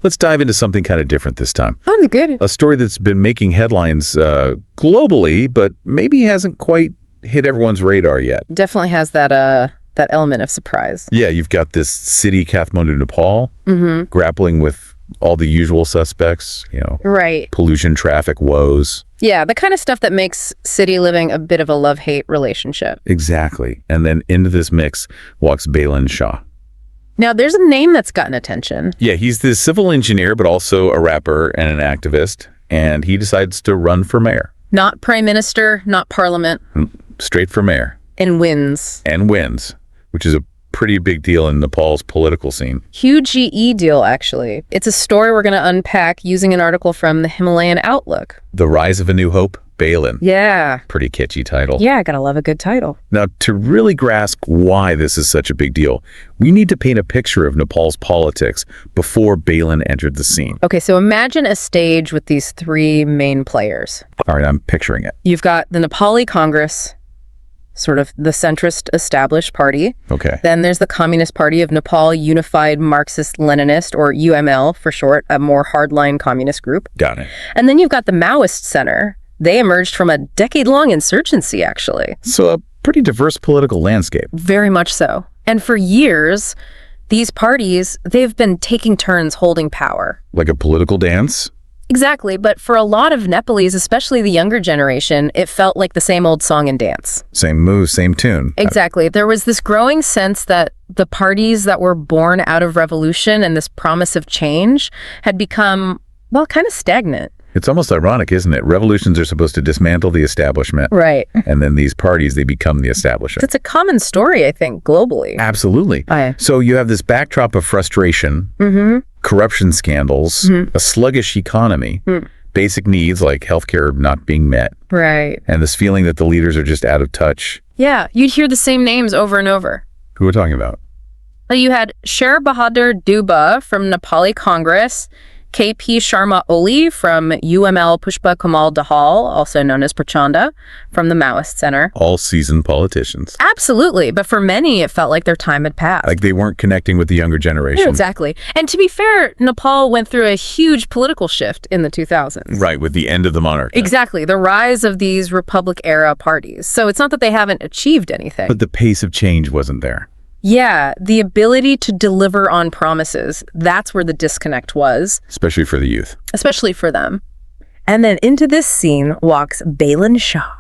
let's dive into something kind of different this time. Oh, good. A story that's been making headlines globally, but maybe hasn't quite hit everyone's radar yet. Definitely has that element of surprise. Yeah, you've got this city, Kathmandu, Nepal, grappling with all the usual suspects, Right. pollution, traffic, woes. Yeah, the kind of stuff that makes city living a bit of a love-hate relationship. Exactly. And then into this mix walks Balen Shah. Now, there's a name that's gotten attention. Yeah, he's the civil engineer, but also a rapper and an activist, and he decides to run for mayor. Not prime minister, not parliament. Straight for mayor. And wins. And wins, which is a pretty big deal in Nepal's political scene. Huge GE deal, actually. It's a story we're going to unpack using an article from the Himalayan Outlook. The Rise of a New Hope, Balen. Yeah. Pretty catchy title. Yeah, I gotta love a good title. Now, to really grasp why this is such a big deal, we need to paint a picture of Nepal's politics before Balen entered the scene. Okay, so imagine a stage with these three main players. All right, I'm picturing it. You've got the Nepali Congress, sort of the centrist established party. Okay. Then there's the Communist Party of Nepal, Unified Marxist-Leninist, or UML for short, a more hardline communist group. Got it. And then you've got the Maoist Center. They emerged from a decade-long insurgency, actually. So a pretty diverse political landscape. Very much so. And for years, these parties, they've been taking turns holding power. Like a political dance? Exactly, but for a lot of Nepalese, especially the younger generation, it felt like the same old song and dance. Same move, same tune. Exactly. There was this growing sense that the parties that were born out of revolution and this promise of change had become, well, kind of stagnant. It's almost ironic, isn't it? Revolutions are supposed to dismantle the establishment. Right. And then these parties, they become the establishment. It's a common story, I think, globally. Absolutely. Aye. So you have this backdrop of frustration, corruption scandals, a sluggish economy, basic needs like healthcare not being met, Right. and this feeling that the leaders are just out of touch. Yeah, you'd hear the same names over and over. Who are we talking about? So you had Sher Bahadur Dubba from Nepali Congress, KP Sharma Oli from UML Pushpa Kamal Dahal, also known as Prachanda, from the Maoist Center. All seasoned politicians. Absolutely, but for many, it felt like their time had passed. Like they weren't connecting with the younger generation. Exactly. And to be fair, Nepal went through a huge political shift in the 2000s. Right, with the end of the monarchy. Exactly, the rise of these Republic-era parties. So it's not that they haven't achieved anything. But the pace of change wasn't there. Yeah, the ability to deliver on promises, that's where the disconnect was. Especially for the youth. Especially for them. And then into this scene walks Balen Shah.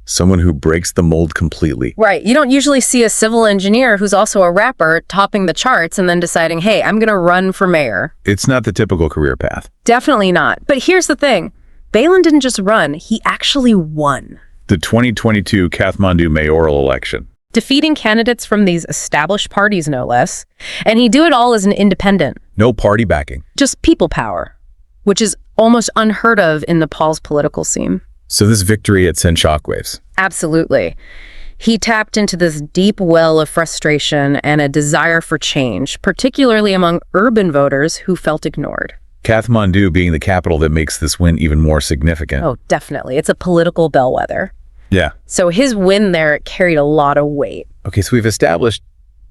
Someone who breaks the mold completely. Right. You don't usually see a civil engineer who's also a rapper topping the charts and then deciding, hey, I'm going to run for mayor. It's not the typical career path. Definitely not. But here's the thing. Balen didn't just run, he actually won. The 2022 Kathmandu mayoral election. Defeating candidates from these established parties, no less. And he did it all as an independent. No party backing. Just people power, which is almost unheard of in Nepal's political scene. So this victory had sent shockwaves. Absolutely. He tapped into this deep well of frustration and a desire for change, particularly among urban voters who felt ignored. Kathmandu being the capital that makes this win even more significant. Oh, definitely. It's a political bellwether. Yeah. So his win there carried a lot of weight. Okay, so we've established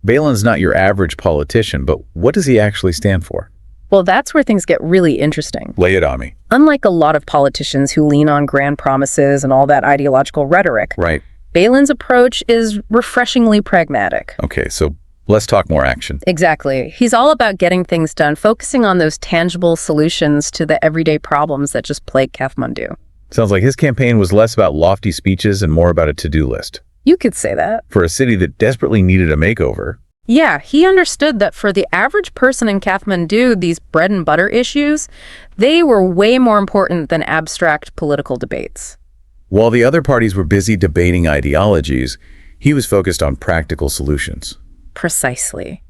Balen's not your average politician, but what does he actually stand for? Well, that's where things get really interesting. Lay it on me. Unlike a lot of politicians who lean on grand promises and all that ideological rhetoric, Right. Balen's approach is refreshingly pragmatic. Okay, so let's talk more action. Exactly. He's all about getting things done, focusing on those tangible solutions to the everyday problems that just plague Kathmandu. Sounds like his campaign was less about lofty speeches and more about a to-do list. You could say that. For a city that desperately needed a makeover. Yeah, he understood that for the average person in Kathmandu, these bread and butter issues, they were way more important than abstract political debates. While the other parties were busy debating ideologies, he was focused on practical solutions. Precisely.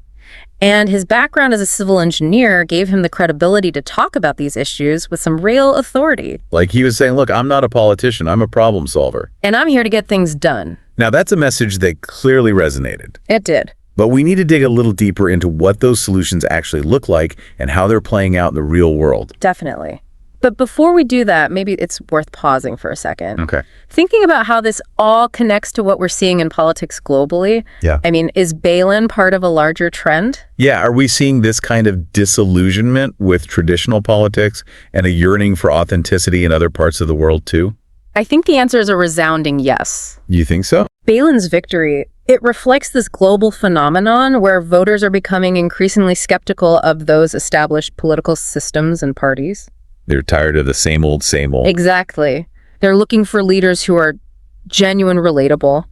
And his background as a civil engineer gave him the credibility to talk about these issues with some real authority. Like he was saying, look, I'm not a politician, I'm a problem solver. And I'm here to get things done. Now that's a message that clearly resonated. It did. But we need to dig a little deeper into what those solutions actually look like and how they're playing out in the real world. Definitely. But before we do that, maybe it's worth pausing for a second. Okay. Thinking about how this all connects to what we're seeing in politics globally. Yeah. I mean, is Balen part of a larger trend? Yeah, are we seeing this kind of disillusionment with traditional politics and a yearning for authenticity in other parts of the world too? I think the answer is a resounding yes. You think so? Balen's victory, it reflects this global phenomenon where voters are becoming increasingly skeptical of those established political systems and parties. They're tired of the same old, same old. Exactly. They're looking for leaders who are genuine, relatable.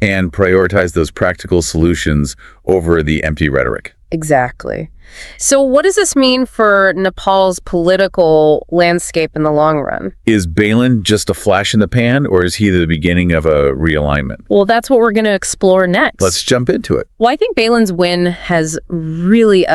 And prioritize those practical solutions over the empty rhetoric. Exactly. So what does this mean for Nepal's political landscape in the long run? Is Balen just a flash in the pan, or is he the beginning of a realignment? Well, that's what we're going to explore next. Let's jump into it. Well, I think Balen's win has really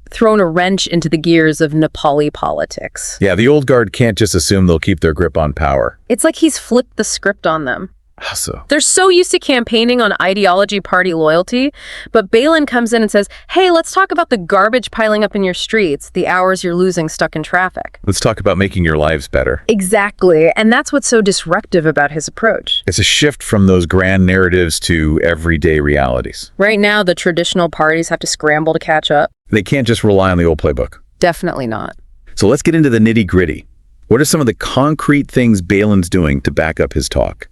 thrown a wrench into the gears of Nepali politics. Yeah, the old guard can't just assume they'll keep their grip on power. It's like he's flipped the script on them. How so? They're so used to campaigning on ideology, party loyalty, but Balen comes in and says, hey, let's talk about the garbage piling up in your streets, the hours you're losing stuck in traffic. Let's talk about making your lives better. Exactly, and that's what's so disruptive about his approach. It's a shift from those grand narratives to everyday realities. Right now, the traditional parties have to scramble to catch up. They can't just rely on the old playbook. Definitely not. So let's get into the nitty-gritty. What are some of the concrete things Balen's doing to back up his talk?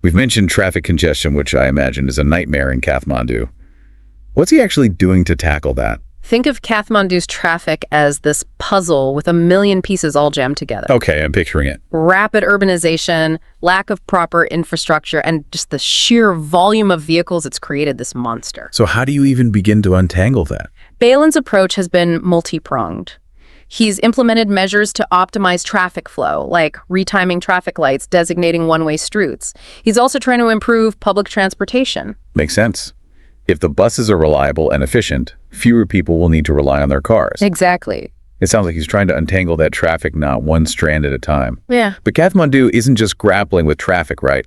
We've mentioned traffic congestion, which I imagine is a nightmare in Kathmandu. What's he actually doing to tackle that? Think of Kathmandu's traffic as this puzzle with a million pieces all jammed together. Okay, I'm picturing it. Rapid urbanization, lack of proper infrastructure, and just the sheer volume of vehicles, it's created this monster. So how do you even begin to untangle that? Balen's approach has been multi-pronged. He's implemented measures to optimize traffic flow, like retiming traffic lights, designating one-way streets. He's also trying to improve public transportation. Makes sense. If the buses are reliable and efficient, fewer people will need to rely on their cars. Exactly. It sounds like he's trying to untangle that traffic knot one strand at a time. Yeah. But Kathmandu isn't just grappling with traffic, right?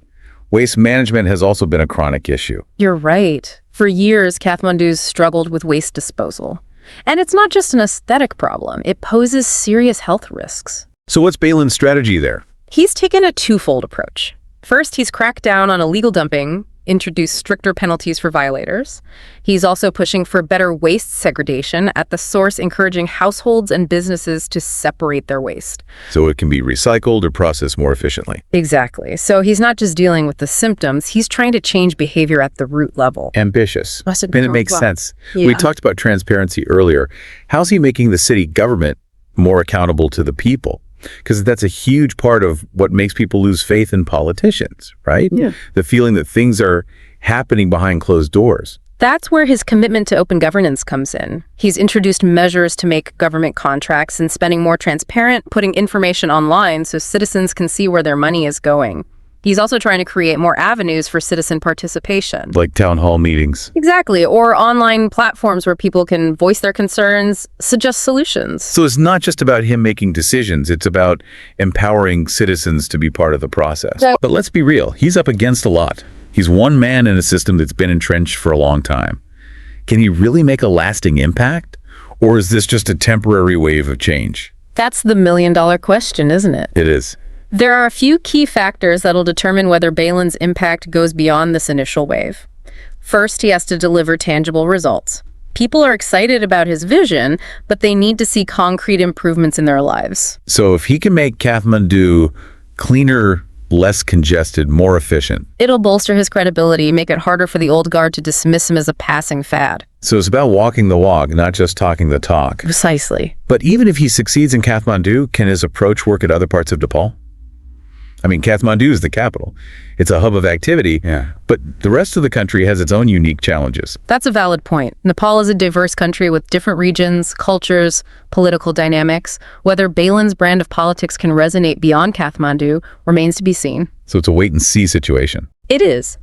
Waste management has also been a chronic issue. You're right. For years, Kathmandu's struggled with waste disposal. And it's not just an aesthetic problem. It poses serious health risks. So what's Balen's strategy there? He's taken a twofold approach. First, he's cracked down on illegal dumping, introduced stricter penalties for violators. He's also pushing for better waste segregation at the source, encouraging households and businesses to separate their waste. So it can be recycled or processed more efficiently. Exactly. So he's not just dealing with the symptoms, he's trying to change behavior at the root level. Ambitious. Must have And it become makes well. sense. Yeah. We talked about transparency earlier. How's he making the city government more accountable to the people? Because that's a huge part of what makes people lose faith in politicians, right? Yeah. The feeling that things are happening behind closed doors. That's where his commitment to open governance comes in. He's introduced measures to make government contracts and spending more transparent, putting information online so citizens can see where their money is going. He's also trying to create more avenues for citizen participation. Like town hall meetings. Exactly, or online platforms where people can voice their concerns, suggest solutions. So it's not just about him making decisions, it's about empowering citizens to be part of the process. So- But let's be real, he's up against a lot. He's one man in a system that's been entrenched for a long time. Can he really make a lasting impact? Or is this just a temporary wave of change? That's the million-dollar question, isn't it? It is. There are a few key factors that'll determine whether Balen's impact goes beyond this initial wave. First, he has to deliver tangible results. People are excited about his vision, but they need to see concrete improvements in their lives. So if he can make Kathmandu cleaner, less congested, more efficient. It'll bolster his credibility, make it harder for the old guard to dismiss him as a passing fad. So it's about walking the walk, not just talking the talk. Precisely. But even if he succeeds in Kathmandu, can his approach work at other parts of Nepal? I mean, Kathmandu is the capital. It's a hub of activity, but the rest of the country has its own unique challenges. That's a valid point. Nepal is a diverse country with different regions, cultures, political dynamics. Whether Balen's brand of politics can resonate beyond Kathmandu remains to be seen. So it's a wait-and-see situation. It is.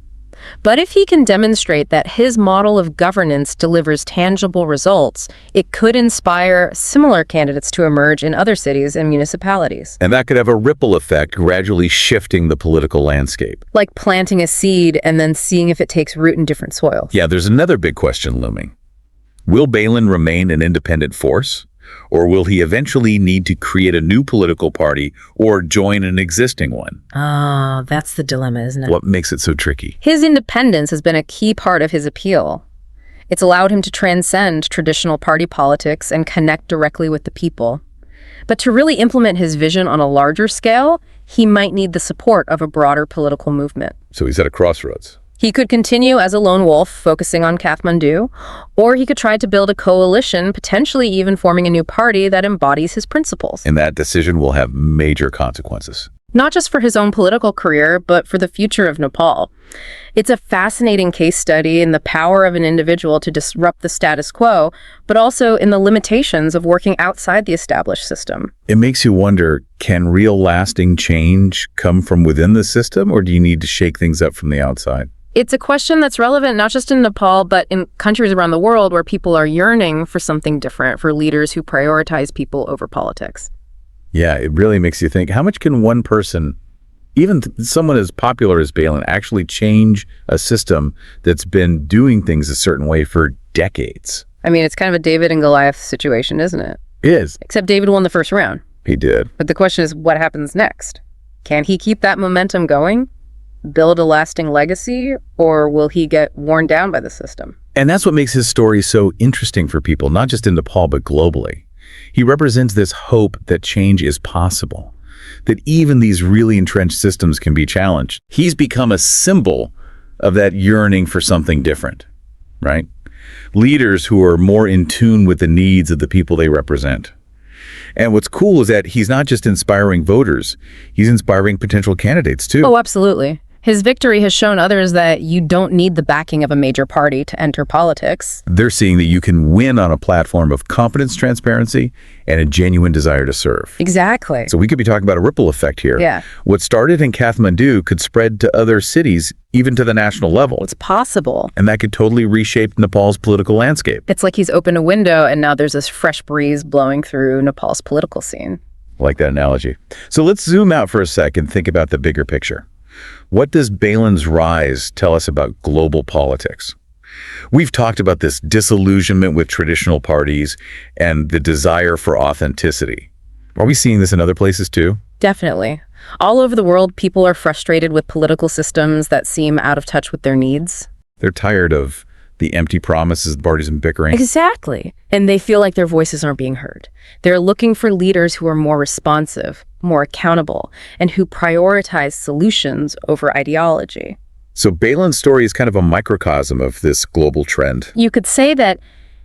But if he can demonstrate that his model of governance delivers tangible results, it could inspire similar candidates to emerge in other cities and municipalities. And that could have a ripple effect, gradually shifting the political landscape. Like planting a seed and then seeing if it takes root in different soils. Yeah, there's another big question looming. Will Balen remain an independent force? Or will he eventually need to create a new political party or join an existing one? Oh, that's the dilemma, isn't it? What makes it so tricky? His independence has been a key part of his appeal. It's allowed him to transcend traditional party politics and connect directly with the people. But to really implement his vision on a larger scale, he might need the support of a broader political movement. So he's at a crossroads. He could continue as a lone wolf, focusing on Kathmandu, or he could try to build a coalition, potentially even forming a new party that embodies his principles. And that decision will have major consequences. Not just for his own political career, but for the future of Nepal. It's a fascinating case study in the power of an individual to disrupt the status quo, but also in the limitations of working outside the established system. It makes you wonder, can real lasting change come from within the system, or do you need to shake things up from the outside? It's a question that's relevant not just in Nepal, but in countries around the world where people are yearning for something different, for leaders who prioritize people over politics. Yeah, it really makes you think, how much can one person, even someone as popular as Balen, actually change a system that's been doing things a certain way for decades? I mean, it's kind of a David and Goliath situation, isn't it? It is. Except David won the first round. He did. But the question is, what happens next? Can he keep that momentum going? Build a lasting legacy, or will he get worn down by the system? And that's what makes his story so interesting for people, not just in Nepal, but globally. He represents this hope that change is possible, that even these really entrenched systems can be challenged. He's become a symbol of that yearning for something different, right? Leaders who are more in tune with the needs of the people they represent. And what's cool is that he's not just inspiring voters, he's inspiring potential candidates too. Oh, absolutely. His victory has shown others that you don't need the backing of a major party to enter politics. They're seeing that you can win on a platform of competence, transparency, and a genuine desire to serve. Exactly. So we could be talking about a ripple effect here. Yeah. What started in Kathmandu could spread to other cities, even to the national level. It's possible. And that could totally reshape Nepal's political landscape. It's like he's opened a window and now there's this fresh breeze blowing through Nepal's political scene. I like that analogy. So let's zoom out for a sec and think about the bigger picture. What does Balen's rise tell us about global politics? We've talked about this disillusionment with traditional parties and the desire for authenticity. Are we seeing this in other places too? Definitely. All over the world, people are frustrated with political systems that seem out of touch with their needs. They're tired of the empty promises, partisan bickering. Exactly. And they feel like their voices aren't being heard. They're looking for leaders who are more responsive, more accountable, and who prioritize solutions over ideology. So Balen's story is kind of a microcosm of this global trend. You could say that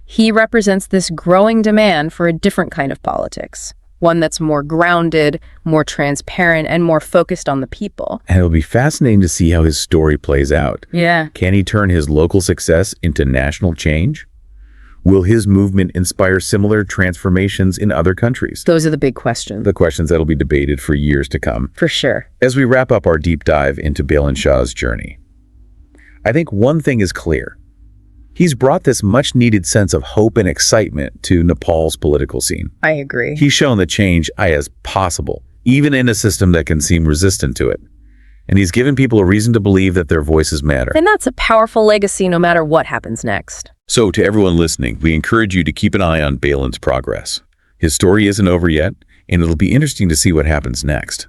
he represents this growing demand for a different kind of politics, one that's more grounded, more transparent, and more focused on the people. And it'll be fascinating to see how his story plays out. Yeah. Can he turn his local success into national change? Will his movement inspire similar transformations in other countries? Those are the big questions. The questions that'll be debated for years to come. For sure. As we wrap up our deep dive into Balen Shah's journey, I think one thing is clear. He's brought this much-needed sense of hope and excitement to Nepal's political scene. I agree. He's shown that change is possible, even in a system that can seem resistant to it. And he's given people a reason to believe that their voices matter. And that's a powerful legacy no matter what happens next. So to everyone listening, we encourage you to keep an eye on Balen's progress. His story isn't over yet, and it'll be interesting to see what happens next.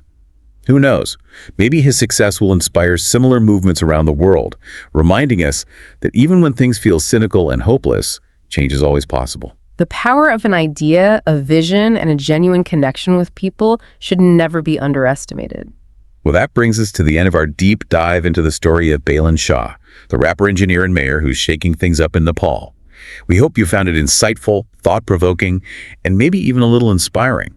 Who knows? Maybe his success will inspire similar movements around the world, reminding us that even when things feel cynical and hopeless, change is always possible. The power of an idea, a vision, and a genuine connection with people should never be underestimated. Well, that brings us to the end of our deep dive into the story of Balen Shah, the rapper, engineer, and mayor who's shaking things up in Nepal. We hope you found it insightful, thought-provoking, and maybe even a little inspiring.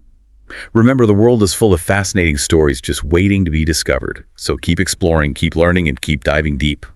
Remember, the world is full of fascinating stories just waiting to be discovered. So keep exploring, keep learning, and keep diving deep.